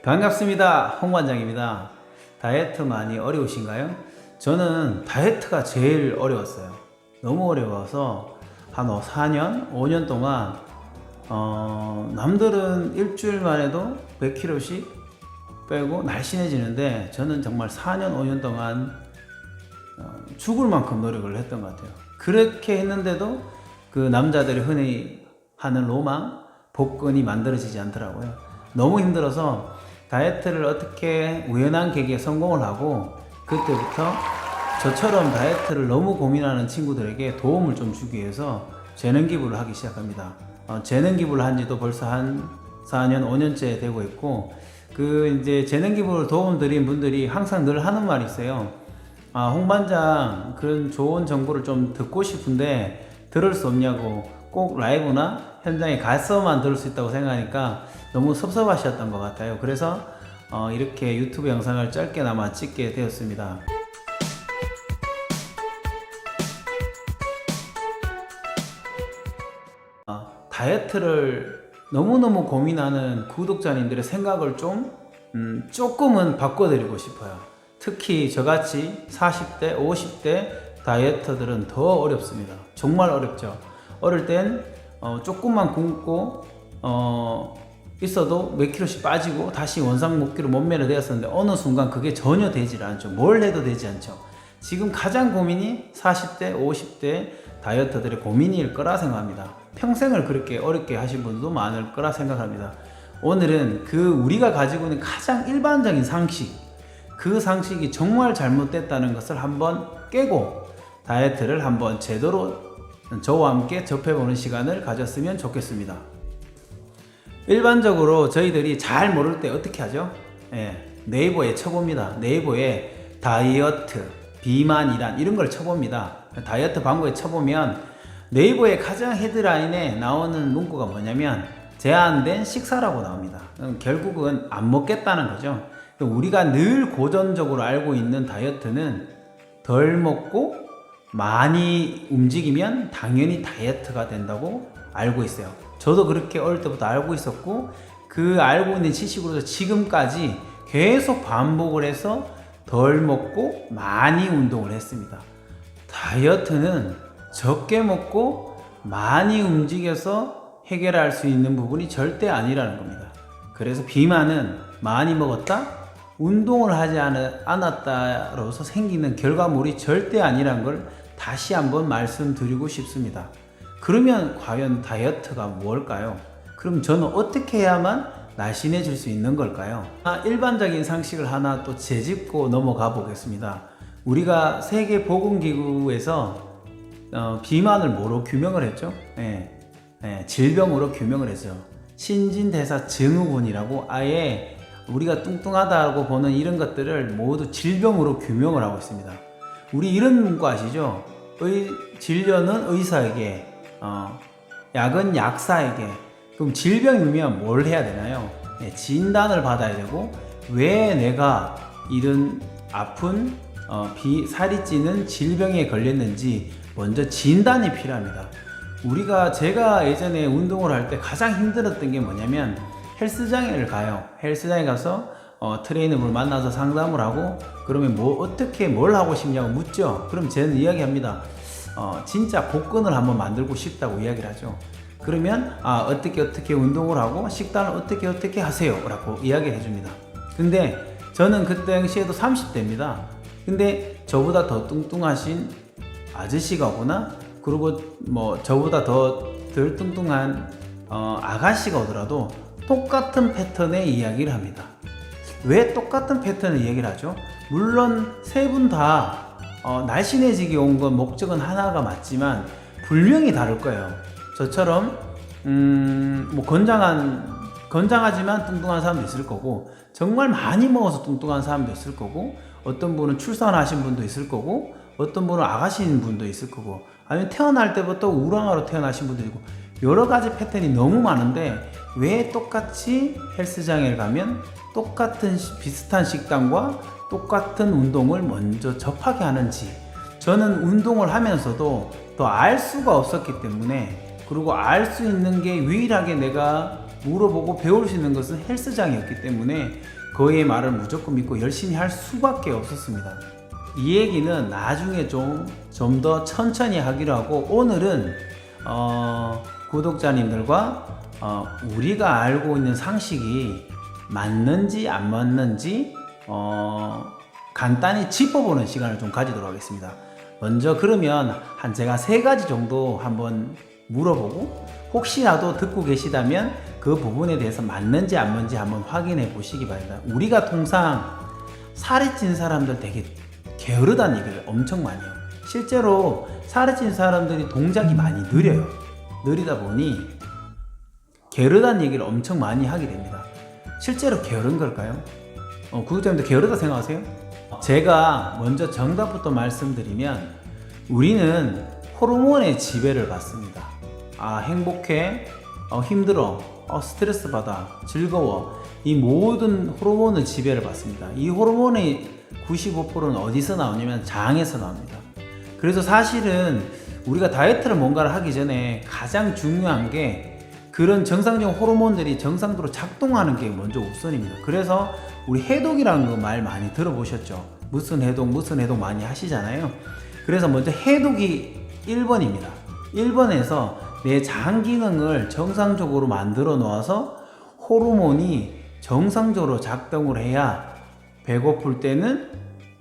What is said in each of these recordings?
반갑습니다. 홍관장입니다. 다이어트 많이 어려우신가요? 저는 다이어트가 제일 어려웠어요. 너무 어려워서 한 4년, 5년 동안 남들은 일주일만 해도 100kg씩 빼고 날씬해지는데 저는 정말 4년, 5년 동안 죽을 만큼 노력을 했던 것 같아요. 그렇게 했는데도 그 남자들이 흔히 하는 로망, 복근이 만들어지지 않더라고요. 너무 힘들어서 다이어트를 어떻게 우연한 계기에 성공을 하고 그때부터 저처럼 다이어트를 너무 고민하는 친구들에게 도움을 좀 주기 위해서 재능 기부를 하기 시작합니다. 재능 기부를 한 지도 벌써 한 4년, 5년째 되고 있고 이제 재능 기부를 도움 드린 분들이 항상 늘 하는 말이 있어요. 홍반장 그런 좋은 정보를 좀 듣고 싶은데 들을 수 없냐고, 꼭 라이브나 현장에 가서만 들을 수 있다고 생각하니까 너무 섭섭하셨던 것 같아요. 그래서 이렇게 유튜브 영상을 짧게나마 찍게 되었습니다. 다이어트를 너무너무 고민하는 구독자님들의 생각을 조금은 바꿔드리고 싶어요. 특히 저같이 40대, 50대 다이어터들은 더 어렵습니다. 정말 어렵죠. 어릴 땐 조금만 굶고 있어도 몇 킬로씩 빠지고 다시 원상 복귀로 몸매를 되었었는데 어느 순간 그게 전혀 되질 않죠. 뭘 해도 되지 않죠. 지금 가장 고민이 40대, 50대 다이어터들의 고민일 거라 생각합니다. 평생을 그렇게 어렵게 하신 분도 많을 거라 생각합니다. 오늘은 우리가 가지고 있는 가장 일반적인 상식, 그 상식이 정말 잘못됐다는 것을 한번 깨고 다이어트를 한번 제대로 저와 함께 접해보는 시간을 가졌으면 좋겠습니다. 일반적으로 저희들이 잘 모를 때 어떻게 하죠? 네이버에 쳐봅니다. 네이버에 다이어트, 비만이란 이런 걸 쳐봅니다. 다이어트 광고에 쳐보면 네이버의 가장 헤드라인에 나오는 문구가 뭐냐면 제한된 식사라고 나옵니다. 결국은 안 먹겠다는 거죠. 우리가 늘 고전적으로 알고 있는 다이어트는 덜 먹고 많이 움직이면 당연히 다이어트가 된다고 알고 있어요. 저도 그렇게 어릴 때부터 알고 있었고 그 알고 있는 지식으로서 지금까지 계속 반복을 해서 덜 먹고 많이 운동을 했습니다. 다이어트는 적게 먹고 많이 움직여서 해결할 수 있는 부분이 절대 아니라는 겁니다. 그래서 비만은 많이 먹었다, 운동을 하지 않았다로서 생기는 결과물이 절대 아니라는 걸 다시 한번 말씀드리고 싶습니다. 그러면 과연 다이어트가 뭘까요? 그럼 저는 어떻게 해야만 날씬해질 수 있는 걸까요? 일반적인 상식을 하나 또 재짚고 넘어가 보겠습니다. 우리가 세계보건기구에서 비만을 뭐로 규명을 했죠? 질병으로 규명을 했죠. 신진대사증후군이라고 아예 우리가 뚱뚱하다고 보는 이런 것들을 모두 질병으로 규명을 하고 있습니다. 우리 이런 문구 아시죠? 진료는 의사에게, 약은 약사에게. 그럼 질병이면 뭘 해야 되나요? 진단을 받아야 되고 왜 내가 이런 아픈 살이 찌는 질병에 걸렸는지 먼저 진단이 필요합니다. 제가 예전에 운동을 할 때 가장 힘들었던 게 뭐냐면 헬스장에 가요. 헬스장에 가서 트레이너를 만나서 상담을 하고 그러면 어떻게 뭘 하고 싶냐고 묻죠. 그럼 저는 이야기합니다. 진짜 복근을 한번 만들고 싶다고 이야기를 하죠. 그러면 어떻게 운동을 하고 식단을 어떻게 하세요 라고 이야기를 해줍니다. 근데 저는 그때 당시에도 30대입니다. 근데 저보다 더 뚱뚱하신 아저씨가 오거나 그리고 저보다 덜 뚱뚱한 아가씨가 오더라도 똑같은 패턴의 이야기를 합니다. 왜 똑같은 패턴의 이야기를 하죠? 물론 세 분 다 날씬해지기 온 건 목적은 하나가 맞지만 분명히 다를 거예요. 저처럼 건장하지만 뚱뚱한 사람도 있을 거고 정말 많이 먹어서 뚱뚱한 사람도 있을 거고 어떤 분은 출산하신 분도 있을 거고 어떤 분은 아가씨인 분도 있을 거고 아니면 태어날 때부터 우량아로 태어나신 분도 있고 여러 가지 패턴이 너무 많은데 왜 똑같이 헬스장에 가면 똑같은 비슷한 식단과 똑같은 운동을 먼저 접하게 하는지 저는 운동을 하면서도 더 알 수가 없었기 때문에 그리고 알 수 있는 게 유일하게 내가 물어보고 배울 수 있는 것은 헬스장이었기 때문에 그의 말을 무조건 믿고 열심히 할 수밖에 없었습니다. 이 얘기는 나중에 좀 더 천천히 하기로 하고, 오늘은 구독자님들과 우리가 알고 있는 상식이 맞는지 안 맞는지 간단히 짚어보는 시간을 좀 가지도록 하겠습니다. 먼저 그러면 제가 3가지 정도 한번 물어보고, 혹시라도 듣고 계시다면 그 부분에 대해서 맞는지 안 맞는지 한번 확인해 보시기 바랍니다. 우리가 통상 살이 찐 사람들 되게 게으르다는 얘기를 엄청 많이 해요. 실제로 살이 찐 사람들이 동작이 많이 느려요. 느리다 보니 게으르다는 얘기를 엄청 많이 하게 됩니다. 실제로 게으른 걸까요? 구독자님들 게으르다 생각하세요? 제가 먼저 정답부터 말씀드리면, 우리는 호르몬의 지배를 받습니다. 행복해, 힘들어, 스트레스 받아, 즐거워, 이 모든 호르몬의 지배를 받습니다. 이 호르몬의 95%는 어디서 나오냐면 장에서 나옵니다. 그래서 사실은 우리가 다이어트를 뭔가를 하기 전에 가장 중요한 게 그런 정상적 호르몬들이 정상적으로 작동하는 게 먼저 우선입니다. 그래서 우리 해독이라는 거 말 많이 들어보셨죠? 무슨 해독 많이 하시잖아요. 그래서 먼저 해독이 1번입니다. 1번에서 내 장 기능을 정상적으로 만들어 놓아서 호르몬이 정상적으로 작동을 해야 배고플 때는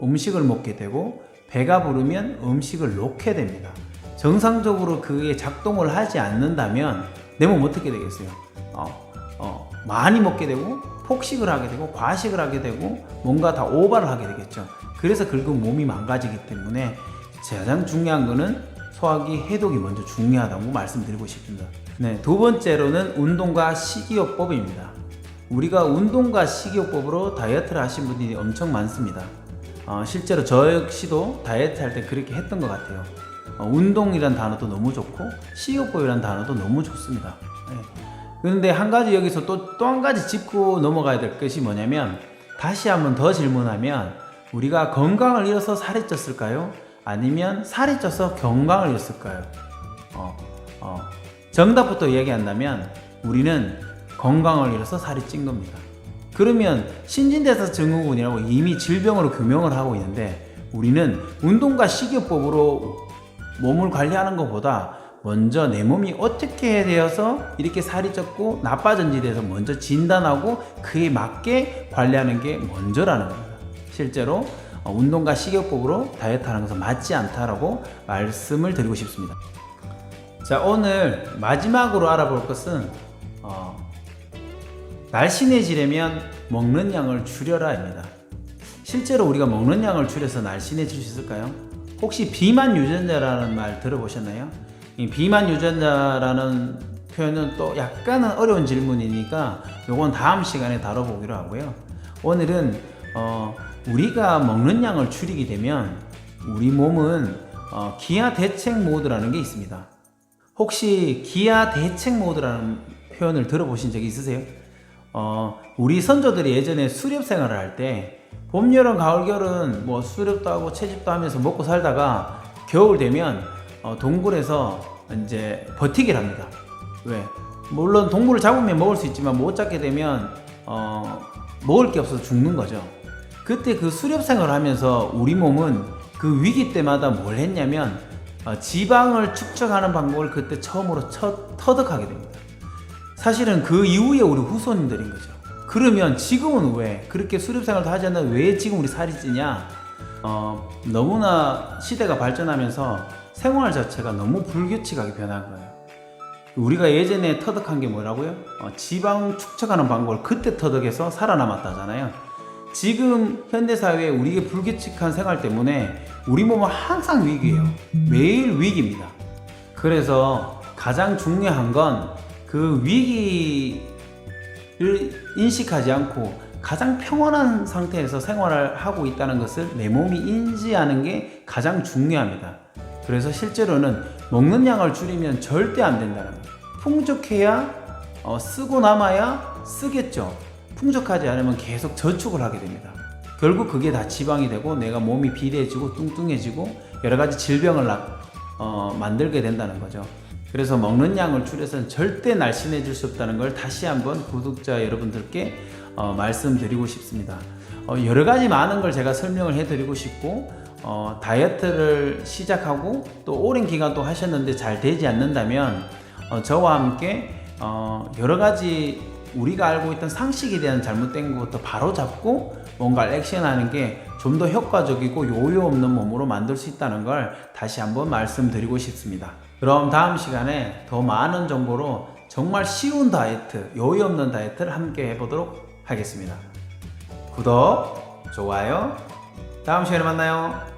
음식을 먹게 되고 배가 부르면 음식을 놓게 됩니다. 정상적으로 그게 작동을 하지 않는다면 내 몸 어떻게 되겠어요? 많이 먹게 되고 폭식을 하게 되고 과식을 하게 되고 뭔가 다 오버를 하게 되겠죠. 그래서 결국 몸이 망가지기 때문에 가장 중요한 거는 소화기 해독이 먼저 중요하다고 말씀드리고 싶습니다. 네, 두 번째로는 운동과 식이요법입니다. 우리가 운동과 식이요법으로 다이어트를 하신 분들이 엄청 많습니다. 실제로 저 역시도 다이어트 할 때 그렇게 했던 것 같아요. 운동이란 단어도 너무 좋고 식이요법이란 단어도 너무 좋습니다. 네. 그런데 한 가지 여기서 또 한 가지 짚고 넘어가야 될 것이 뭐냐면, 다시 한번 더 질문하면, 우리가 건강을 잃어서 살이 쪘을까요? 아니면 살이 쪄서 건강을 잃었을까요? 정답부터 이야기한다면 우리는 건강을 잃어서 살이 찐 겁니다. 그러면 신진대사 증후군이라고 이미 질병으로 규명을 하고 있는데, 우리는 운동과 식이요법으로 몸을 관리하는 것보다 먼저 내 몸이 어떻게 되어서 이렇게 살이 쪘고 나빠졌는지에 대해서 먼저 진단하고 그에 맞게 관리하는 게 먼저라는 겁니다. 실제로 운동과 식이요법으로 다이어트 하는 것은 맞지 않다라고 말씀을 드리고 싶습니다. 자, 오늘 마지막으로 알아볼 것은 날씬해지려면 먹는 양을 줄여라입니다. 실제로 우리가 먹는 양을 줄여서 날씬해질 수 있을까요? 혹시 비만 유전자라는 말 들어보셨나요? 이 비만 유전자라는 표현은 또 약간은 어려운 질문이니까 요건 다음 시간에 다뤄보기로 하고요. 오늘은 우리가 먹는 양을 줄이게 되면 우리 몸은 기하 대책 모드라는 게 있습니다. 혹시 기하 대책 모드라는 표현을 들어보신 적이 있으세요? 우리 선조들이 예전에 수렵 생활을 할 때 봄, 여름, 가을, 겨울은 뭐 수렵도 하고 채집도 하면서 먹고 살다가 겨울 되면 동굴에서 이제 버티기를 합니다. 왜? 물론 동물을 잡으면 먹을 수 있지만 못 잡게 되면 먹을 게 없어서 죽는 거죠. 그때 그 수렵 생활을 하면서 우리 몸은 그 위기 때마다 뭘 했냐면 지방을 축적하는 방법을 그때 처음으로 터득하게 됩니다. 사실은 그 이후에 우리 후손들인 거죠. 그러면 지금은 왜 그렇게 수렵 생활도 하지 않나 왜 지금 우리 살이 찌냐? 너무나 시대가 발전하면서 생활 자체가 너무 불규칙하게 변한 거예요. 우리가 예전에 터득한 게 뭐라고요? 지방 축적하는 방법을 그때 터득해서 살아남았다잖아요. 지금 현대사회에 우리의 불규칙한 생활 때문에 우리 몸은 항상 위기예요. 매일 위기입니다. 그래서 가장 중요한 건 그 위기를 인식하지 않고 가장 평온한 상태에서 생활을 하고 있다는 것을 내 몸이 인지하는 게 가장 중요합니다. 그래서 실제로는 먹는 양을 줄이면 절대 안 된다는 거예요. 풍족해야 쓰고 남아야 쓰겠죠. 풍족하지 않으면 계속 저축을 하게 됩니다. 결국 그게 다 지방이 되고 내가 몸이 비대해지고 뚱뚱해지고 여러 가지 질병을 만들게 된다는 거죠. 그래서 먹는 양을 줄여서는 절대 날씬해질 수 없다는 걸 다시 한번 구독자 여러분들께 말씀드리고 싶습니다. 여러 가지 많은 걸 제가 설명을 해드리고 싶고 다이어트를 시작하고 또 오랜 기간 또 하셨는데 잘 되지 않는다면 저와 함께 여러 가지 우리가 알고 있던 상식에 대한 잘못된 것부터 바로 잡고 뭔가를 액션하는 게 좀 더 효과적이고 요요 없는 몸으로 만들 수 있다는 걸 다시 한번 말씀드리고 싶습니다. 그럼 다음 시간에 더 많은 정보로 정말 쉬운 다이어트, 요요 없는 다이어트를 함께 해보도록 하겠습니다. 구독, 좋아요, 다음 시간에 만나요.